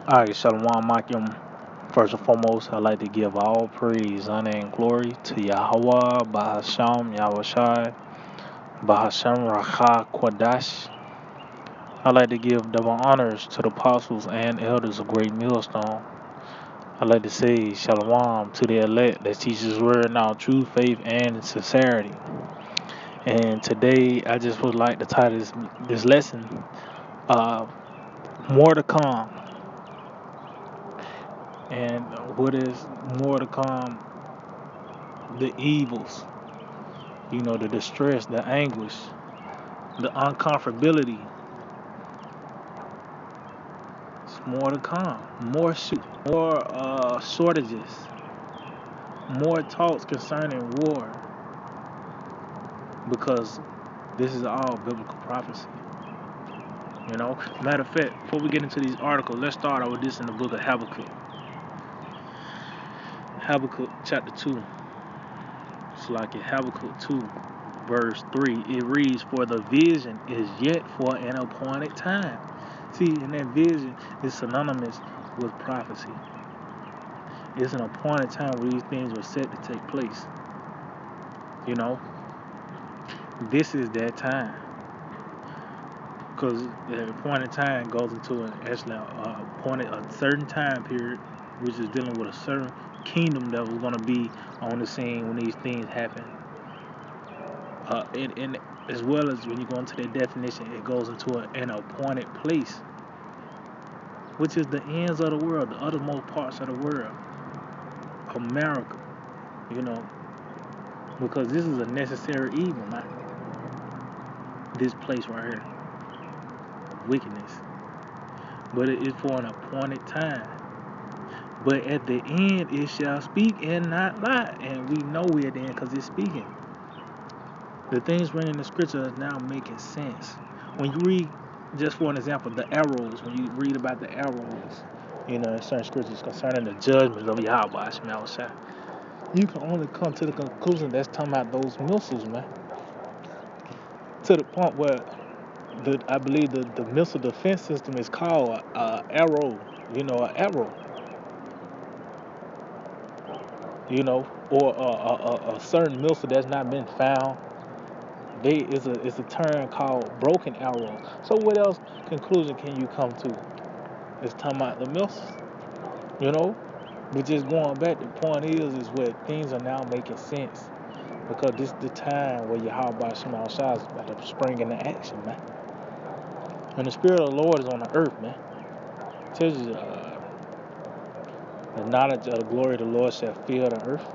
Alright, Shalom Makim. First and foremost, I'd like to give all praise, honor, and glory to Yahweh, Bahasham, Yahushai, Bahasham, Racha, Kwadash. I'd like to give double honors to the apostles and elders of Great Millstone. I'd like to say Shalom to the elect that teaches word in our true faith and sincerity. And today, I just would like to title this lesson, uh, More to Come. And what is more to come? The evils, the distress, the anguish, the uncomfortability. It's more to come. More shortages, more talks concerning war, because this is all biblical prophecy. Matter of fact, before we get into these articles, let's start out with this in the book of Habakkuk. Habakkuk chapter 2. It's like in Habakkuk 2, verse 3. It reads, "For the vision is yet for an appointed time." See, and that vision is synonymous with prophecy. It's an appointed time where these things were set to take place. This is that time. Because the appointed time goes into a certain time period, which is dealing with a certain kingdom that was going to be on the scene when these things happen. And as well as when you go into that definition, it goes into an appointed place, which is the ends of the world, the uttermost parts of the world, America, because this is a necessary evil, man. This place right here, wickedness, but it is for an appointed time. But at the end, it shall speak and not lie, and we know we're at the end because it's speaking. The things written in the scripture is now making sense. When you read, just for an example, the arrows, when you read about the arrows, in certain scriptures concerning the judgments of Yahweh Shema Shai, you can only come to the conclusion that's talking about those missiles, man. To the point where I believe the missile defense system is called arrow, an arrow, or a certain missile that's not been found. It's a term called broken arrows. So what else conclusion can you come to? It's talking about the missiles, But just going back, the point is where things are now making sense. Because this is the time where Yahweh Shema Shai is about to spring into action, man. And the Spirit of the Lord is on the earth, man. It tells you the knowledge of the glory of the Lord shall fill the earth.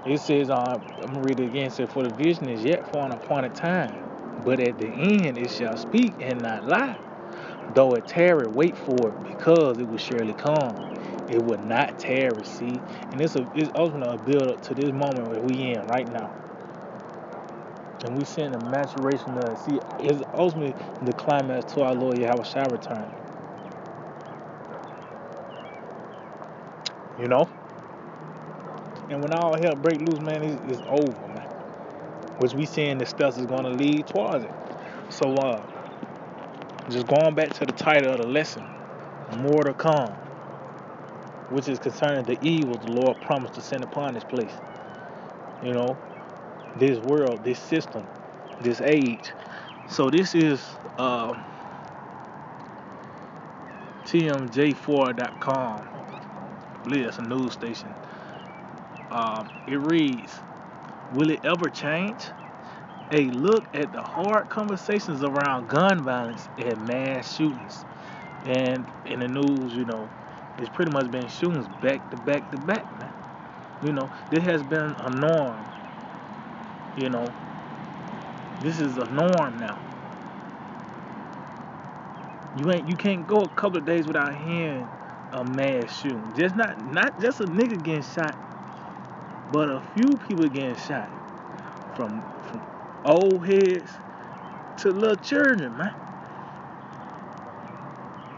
It says, I'm going to read it again. It says, "For the vision is yet for an appointed time, but at the end it shall speak and not lie. Though it tarry, wait for it, because it will surely come. It will not tarry." See, and it's ultimately a build up to this moment where we in right now, and we seeing the maturation of it. See, it's ultimately the climax to our Lord Yahweh Shai return. And when all hell break loose, man, it's over, man. Which we seeing the steps is going to lead towards it. So, just going back to the title of the lesson, more to come, which is concerning the evil the Lord promised to send upon this place. This world, this system, this age. So this is TMJ4.com. I believe that's a news station. It reads, "Will it ever change? A look at the hard conversations around gun violence and mass shootings." And in the news, it's pretty much been shootings back to back to back, man. This has been a norm. This is a norm now. You can't go a couple of days without hearing a mass shooting. Just not just a nigga getting shot, but a few people getting shot. From old heads to little children, man.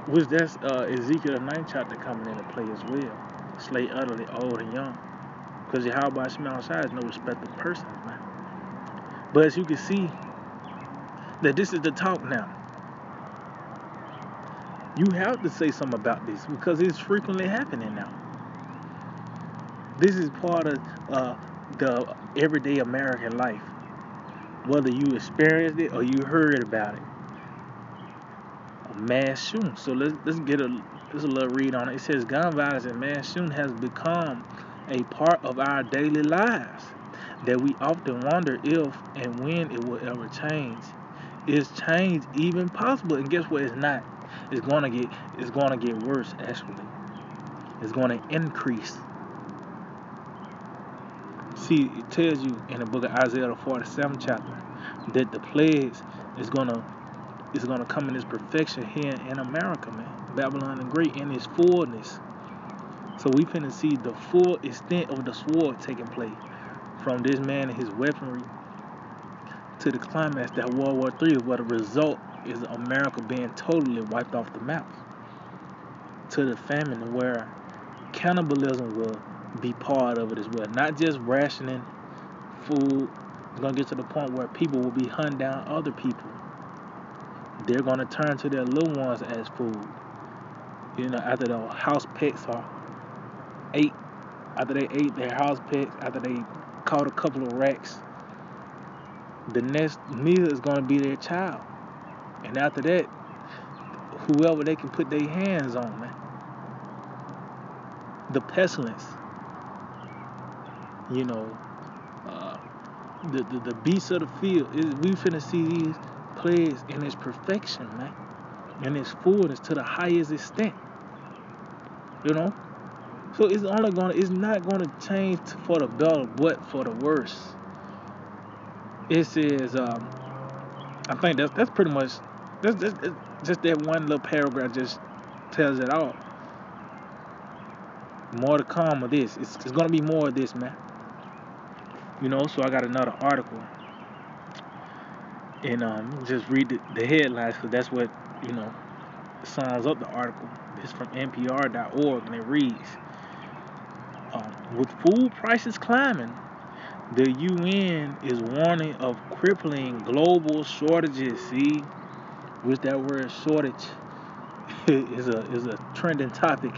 Which that's Ezekiel the 9th chapter coming into play as well. Slay utterly old and young. Because Yahweh Shema Shai is no respect of persons, man. But as you can see, that this is the talk now. You have to say something about this because it's frequently happening now. This is part of the everyday American life, whether you experienced it or you heard about it. A mass shooting. So let's get a little read on it. It says gun violence and mass shooting has become a part of our daily lives that we often wonder if and when it will ever change. Is change even possible? And guess what? It's not. It's gonna get worse actually. It's gonna increase. See, it tells you in the book of Isaiah, the 47th chapter, that the plagues is gonna come in its perfection here in America, man. Babylon the Great in its fullness. So we finna see the full extent of the sword taking place, from this man and his weaponry to the climax that World War III, where the result is America being totally wiped off the map, to the famine where cannibalism will be part of it as well. Not just rationing food. It's gonna get to the point where people will be hunting down other people. They're gonna turn to their little ones as food. After the house pets are ate, after they ate their house pets, after they caught a couple of rats, the next meal is gonna be their child. And after that, whoever they can put their hands on, man. The pestilence, uh, the beasts of the field. We finna see these plagues in its perfection, man, in its fullness to the highest extent. So it's not gonna change for the better, but for the worse. It says, I think that's pretty much that's just that one little paragraph just tells it all. More to come of this. It's gonna be more of this, man. So I got another article, and just read the headlines because that's what sums up the article. It's from NPR.org, and it reads, with food prices climbing, the UN is warning of crippling global shortages. See, with that word shortage is a trending topic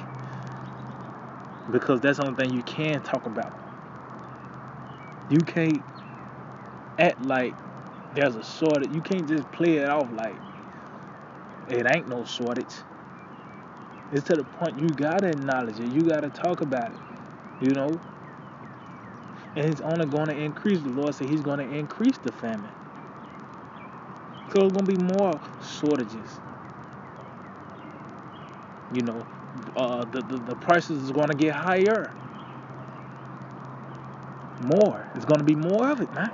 because that's the only thing you can talk about. You can't act like there's a shortage. You can't just play it off like it ain't no shortage. It's to the point you gotta acknowledge it. You gotta talk about it. And it's only gonna increase. The Lord said He's gonna increase the famine. So it's gonna be more shortages. The prices is gonna get higher. More. It's gonna be more of it, man.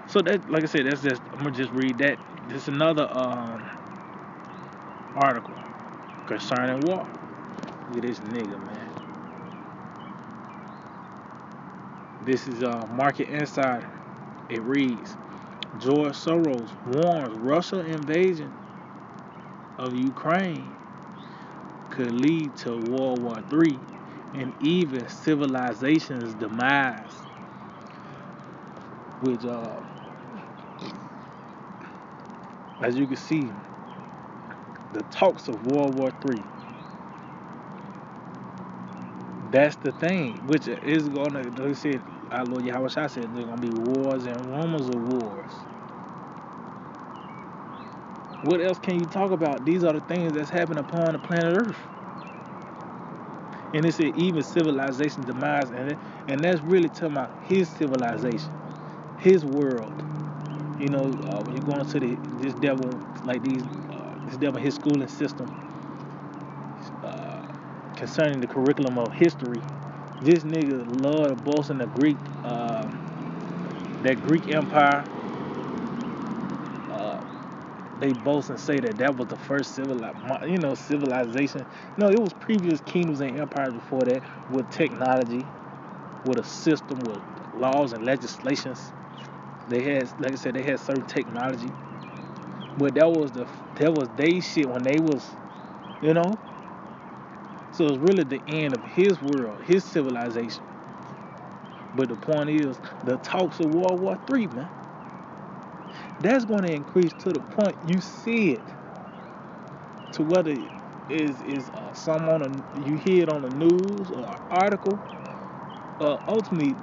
So that, like I said, that's just. I'm gonna just read that. There's another article concerning war. Look at this nigga, man. This is Market Insider. It reads, George Soros warns Russia invasion of Ukraine could lead to World War III and even civilization's demise. Which, as you can see, the talks of World War III. That's the thing, which is gonna, they said, our Lord Yahweh Shai said, there's gonna be wars and rumors of wars. What else can you talk about? These are the things that's happening upon the planet Earth. And it said even civilization demise, and that's really talking about his civilization, his world. When you're going to this devil, like this devil, his schooling system, concerning the curriculum of history. This nigga loved boasting the Greek, that Greek Empire. They boast and say that was the first civilization. No, it was previous kingdoms and empires before that with technology, with a system, with laws and legislations. They had, like I said, they had certain technology, but that was they shit when they was, So it's really the end of his world, his civilization. But the point is, the talks of World War III, man. That's going to increase to the point you see it. to whether is some on you hear it on the news or article. Ultimately,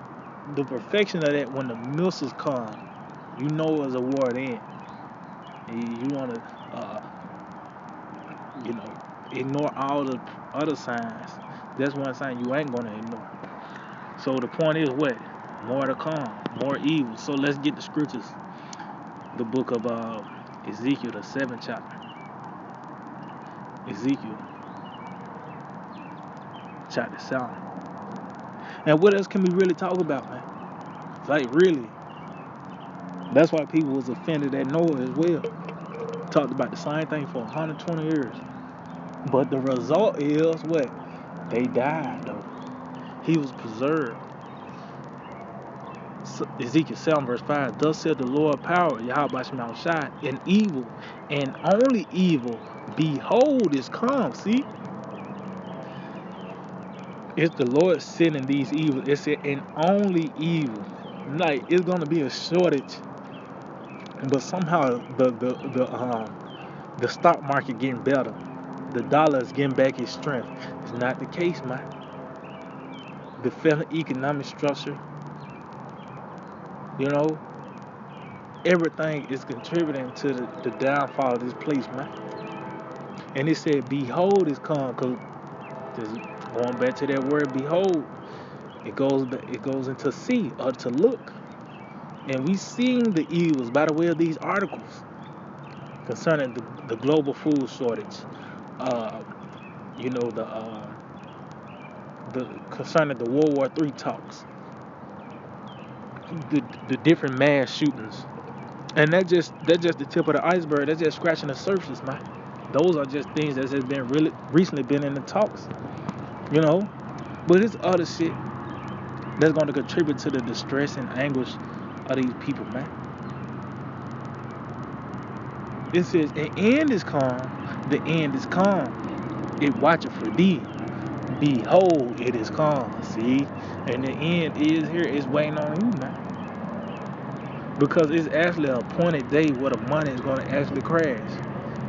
the perfection of that when the missiles come, you know it's a war then. You want to, you know, ignore all the other signs. That's one sign you ain't gonna ignore. So the point is what? More to come, more evil. So let's get the scriptures. The book of Ezekiel, the 7th chapter. Ezekiel, chapter 7. And what else can we really talk about, man? Like really. That's why people was offended at Noah as well. Talked about the same thing for 120 years. But the result is what? They died though. He was preserved. So, Ezekiel 7 verse 5. Thus said the Lord power, Yahweh Shemel Shai, and evil, and only evil, behold is come. See? It's the Lord sending these evils. It said, and only evil. Like it's gonna be a shortage. But somehow the stock market getting better. The dollar is getting back its strength. It's not the case, man. The failing economic structure, you know, everything is contributing to the downfall of this place, man. And it said, behold is come, because going back to that word, behold, it goes into see or to look. And we seeing the evils by the way of these articles concerning the global food shortage. You know, the concerning the World War III talks, the different mass shootings, and that's just the tip of the iceberg. That's just scratching the surface, man. Those are just things that has been really recently been in the talks, you know. But it's other shit that's going to contribute to the distress and anguish of these people, man. It says, "An end is come, the end is come. It watcheth for thee. Behold, it is come." See, and the end is here. It's waiting on you, man. Because it's actually a appointed day where the money is going to actually crash.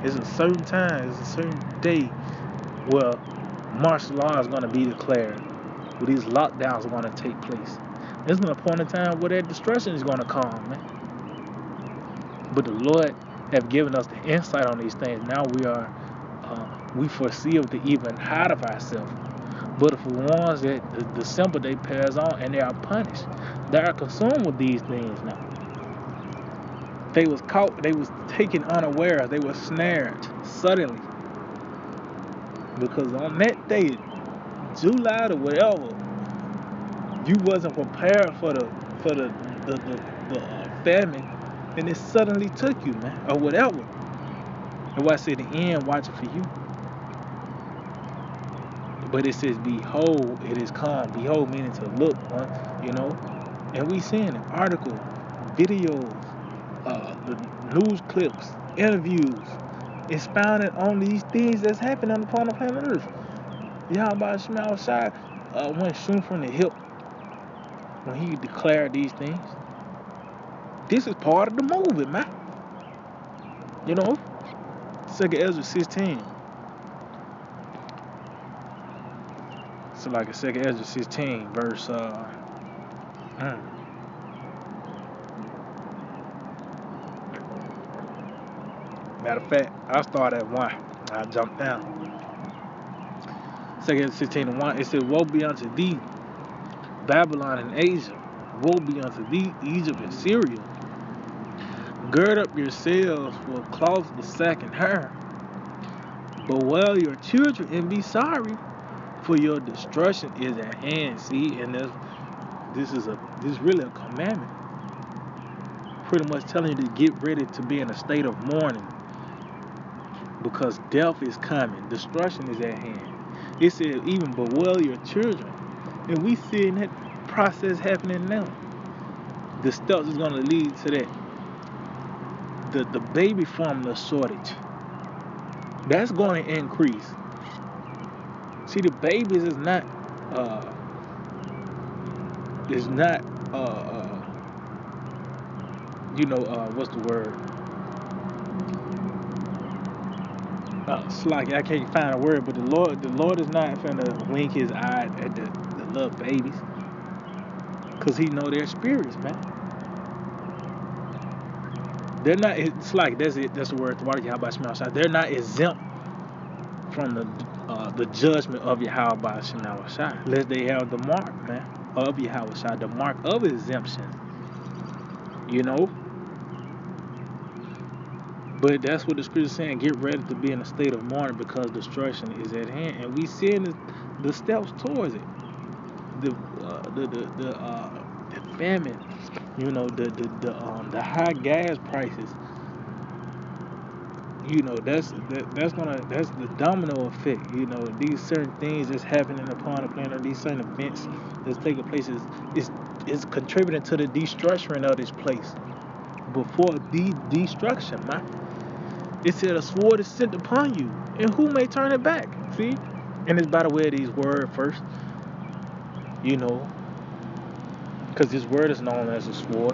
It's a certain time, it's a certain day where martial law is going to be declared, where these lockdowns are going to take place. There's an appointed time where that destruction is going to come, man. But the Lord have given us the insight on these things. Now we foresee to even hide of ourselves. But for ones that the simple they pass on and they are punished, they are consumed with these things now. They was caught, they was taken unaware, they were snared suddenly. Because on that day, July or whatever, you wasn't prepared for the famine, and it suddenly took you, man, or whatever. And why I say the end watching for you. But it says, behold, it is come. Behold meaning to look, you know. And we seeing an article, videos, the news clips, interviews, expounding on these things that's happening upon the planet Earth. Yahweh Shemel Shai went shooting from the hip when he declared these things. This is part of the movement, man. You know, 2 Ezra 16. So like a 2 Ezra 16 verse matter of fact, I'll start at 1. I'll jump down. 2 Ezra 16:1. It said, woe be unto thee, Babylon and Asia. Woe be unto thee, Egypt and Syria. Gird up yourselves for cloth, the sack, and hair. Bewail your children and be sorry, for your destruction is at hand. See, and this is really a commandment. Pretty much telling you to get ready to be in a state of mourning, because death is coming. Destruction is at hand. It says even bewail your children. And we seeing that process happening now. The steps is going to lead to that. The baby formula shortage, that's going to increase. See, the babies is not what's the word? It's like I can't find a word, but the Lord is not finna wink his eye at the little babies, cause he know their spirits, man. They're not. It's like that's it. That's the word. The water Yahweh Shemel Shai. They're not exempt from the judgment of Yahweh Shemel Shai, unless they have the mark, man, of Yahweh Shai, the mark of exemption. You know. But that's what the scripture is saying. Get ready to be in a state of mourning because destruction is at hand, and we seeing the steps towards it. The the famine, the high gas prices. That's the domino effect. These certain things that's happening upon the planet, these certain events that's taking place is contributing to the destruction of this place before the destruction, man. It said a sword is sent upon you, and who may turn it back? See, and it's by the way of these words first, you know, because this word is known as a sword,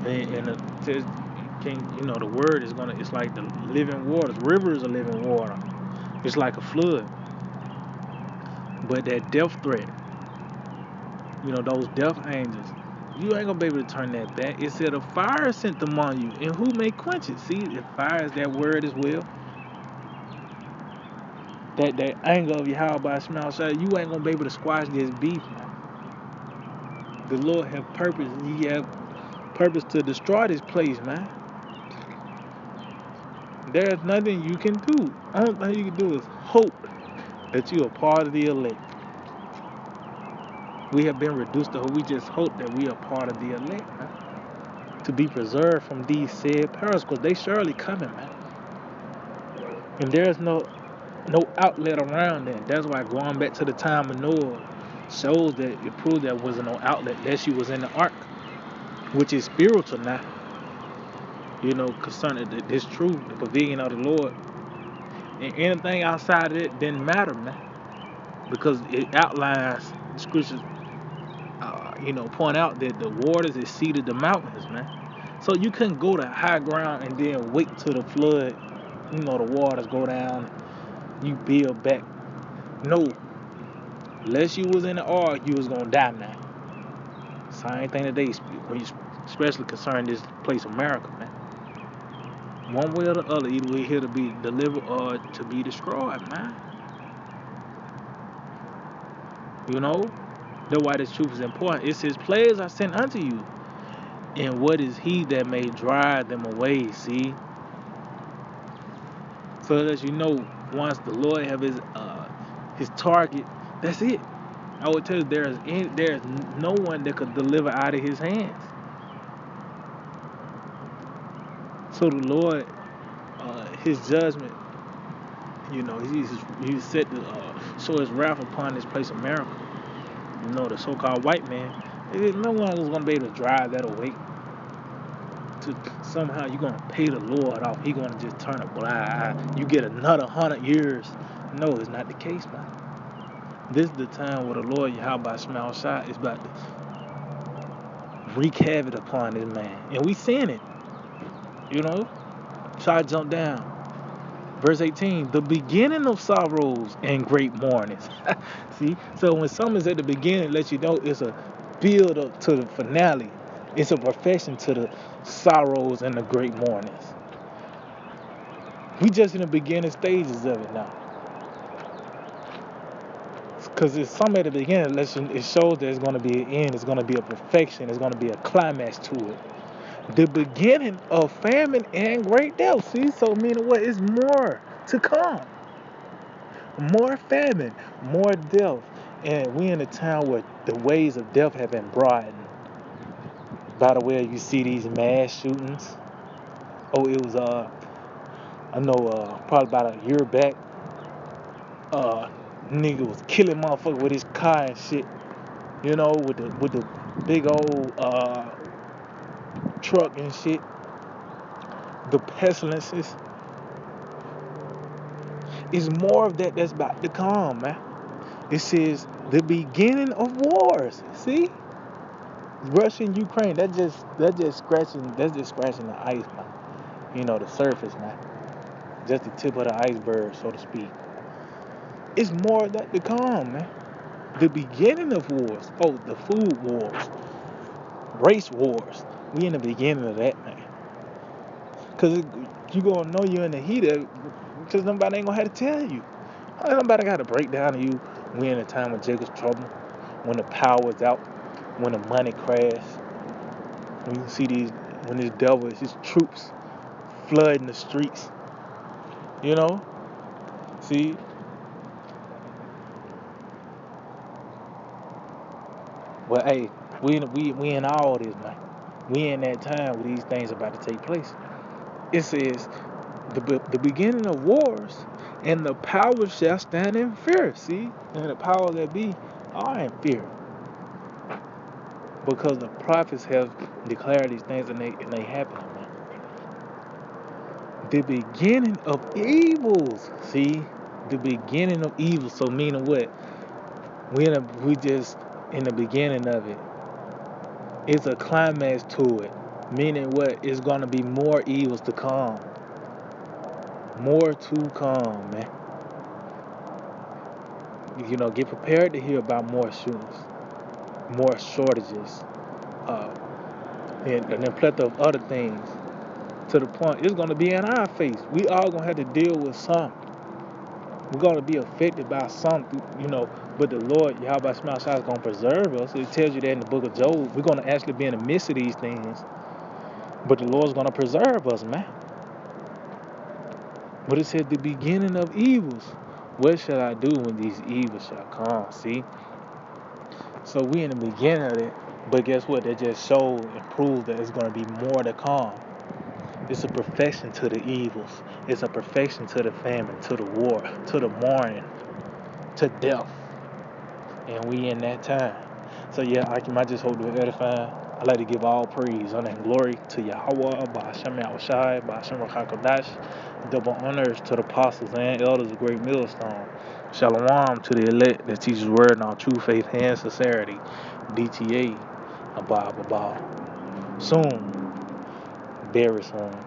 and it says, the word is gonna. It's like the living waters. Rivers are living water. It's like a flood, but that death threat, those death angels, you ain't gonna be able to turn that back. It said a fire is sent among you, and who may quench it? See, if fire is that word as well. That anger of Yahweh by Shemel Shai, you ain't gonna be able to squash this beef, man. The Lord have purpose. He have purpose to destroy this place, man. There's nothing you can do. Only thing you can do is hope that you are part of the elect. We have been reduced to hope. We just hope that we are part of the elect, man. To be preserved from these said perils, because they surely coming, man. And there's no outlet around that. That's why going back to the time of Noah shows that it proves there wasn't no outlet that she was in the ark, which is spiritual now. Concerning this truth, the pavilion of the Lord. And anything outside of it didn't matter, man. Because it outlines the scriptures, point out that the waters exceeded the mountains, man. So you couldn't go to high ground and then wait till the flood, the waters go down, you build back. No. Unless you was in the ark, you was gonna die now. Same thing today, especially concerning this place, America, man. One way or the other, either we're here to be delivered or to be destroyed, man. That's why this truth is important. It says, plagues are sent unto you, and what is he that may drive them away? See, so that once the Lord have his target, that's it. I would tell you there's no one that could deliver out of his hands. So the Lord, his judgment, he's set to show his wrath upon this place, America. The so-called white man. No one is gonna be able to drive that away. To somehow you're gonna pay the Lord off. He gonna just turn a blind eye. You get another 100 years. No, it's not the case, man. This is the time where the Lord Yahweh Shemel Shai is about to wreak havoc upon this man, and we seeing it. Try to jump down. Verse 18, the beginning of sorrows and great mournings. See, so when something's at the beginning, it lets you know it's a build up to the finale. It's a profession to the sorrows and the great mournings. We just in the beginning stages of it now. Because it's something at the beginning, it shows that it's going to be an end, it's going to be a perfection, it's going to be a climax to it. The beginning of famine and great death. See, so meaning what? It's more to come. More famine, more death. And we in a town where the ways of death have been broadened. By the way, you see these mass shootings. Oh, it was I know probably about a year back, nigga was killing motherfucker with his car and shit. With the big old truck and shit. The pestilences. It's more of that's about to come, man. It says the beginning of wars. See? Russia and Ukraine, that's just scratching the ice, man. The surface, man. just the tip of the iceberg, so to speak. It's more of that to come, man. The beginning of wars. Oh, the food wars, race wars. We in the beginning of that, man. Cause you gonna know you're in the heat of it, cause nobody ain't gonna have to tell you. Ain't nobody got to break down to you. We in a time of Jacob's trouble, when the power's out, when the money crash. When you see these, when this devil is his troops flooding the streets. You know, see. Well, hey, we in all this, man. We in that time where these things about to take place. It says the beginning of wars, and the power shall stand in fear. See, and the power that be are in fear, because the prophets have declared these things, and they happen, man. The beginning of evils. See, the beginning of evil. So meaning what? We just in the beginning of it. It's a climax to it. Meaning what? It's gonna be more evils to come. More to come, man. You know, get prepared to hear about more shootings, more shortages, uh, and a plethora of other things. To the point, it's gonna be in our face. We all gonna have to deal with some. We're gonna be affected by something, you know. But the Lord, Yahweh Shema Shai, is gonna preserve us. It tells you that in the book of Job. We're gonna actually be in the midst of these things, but the Lord's gonna preserve us, man. But it said the beginning of evils. What shall I do when these evils shall come? See? So we in the beginning of it, but guess what? That just showed and proved that it's gonna be more to come. It's a perfection to the evils. It's a perfection to the famine, to the war, to the mourning, to death. And we in that time. So yeah, I just hope to edify. I like to give all praise, honor, and glory to Yahweh, Ba'ashem Yahushai, Ba'ashem Rakakadash. Double honors to the apostles and elders of Great Millstone. Shalom to the elect that teaches word in all true faith and sincerity. DTA, Abba. Soon, very soon.